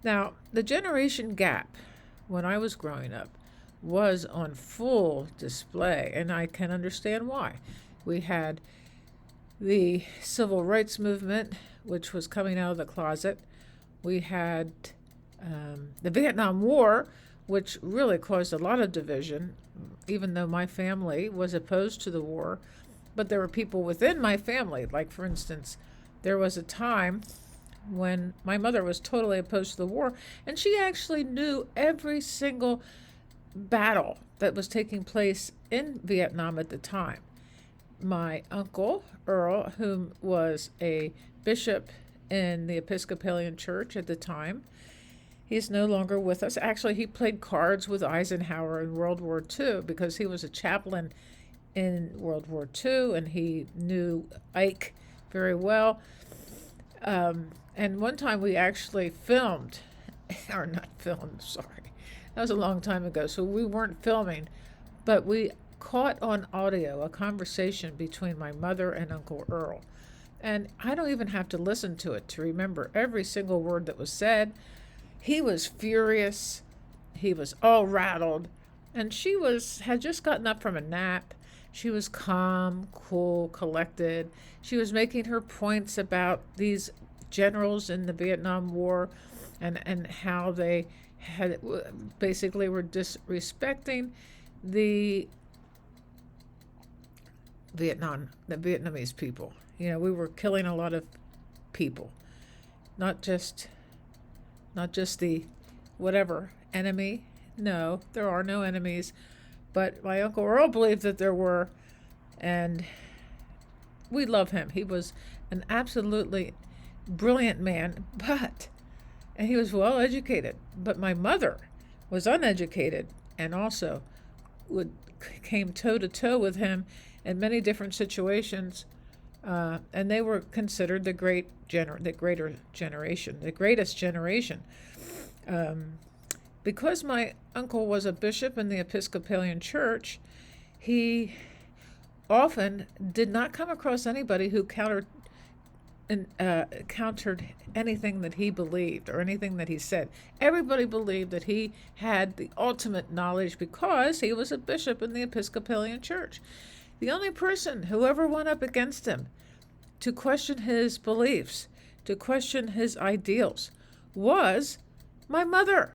Now, the generation gap when I was growing up was on full display, and I can understand why. We had the civil rights movement, which was coming out of the closet. We had the Vietnam War, which really caused a lot of division, even though my family was opposed to the war. But there were people within my family, like, for instance, there was a time when my mother was totally opposed to the war, and she actually knew every single battle that was taking place in Vietnam at the time. My uncle, Earl, whom was a bishop in the Episcopalian Church at the time, he's no longer with us. Actually, he played cards with Eisenhower in World War II because he was a chaplain in World War II and he knew Ike very well. And one time we actually filmed, or not filmed, sorry. That was a long time ago, so we weren't filming, but we caught on audio a conversation between my mother and Uncle Earl. And I don't even have to listen to it to remember every single word that was said. He was furious. He was all rattled. And she had just gotten up from a nap. She was calm, cool, collected. She was making her points about these generals in the Vietnam War and how they had basically were disrespecting the Vietnamese people. You know, we were killing a lot of people, not just the whatever enemy. No, there are no enemies, but my Uncle Earl believed that there were, and we love him. He was an absolutely brilliant man, and he was well educated. But my mother was uneducated and also came toe to toe with him in many different situations, and they were considered the greatest generation. Because my uncle was a bishop in the Episcopalian Church, he often did not come across anybody who countered anything that he believed or anything that he said. Everybody believed that he had the ultimate knowledge because he was a bishop in the Episcopalian Church. The only person who ever went up against him to question his beliefs, to question his ideals, was my mother.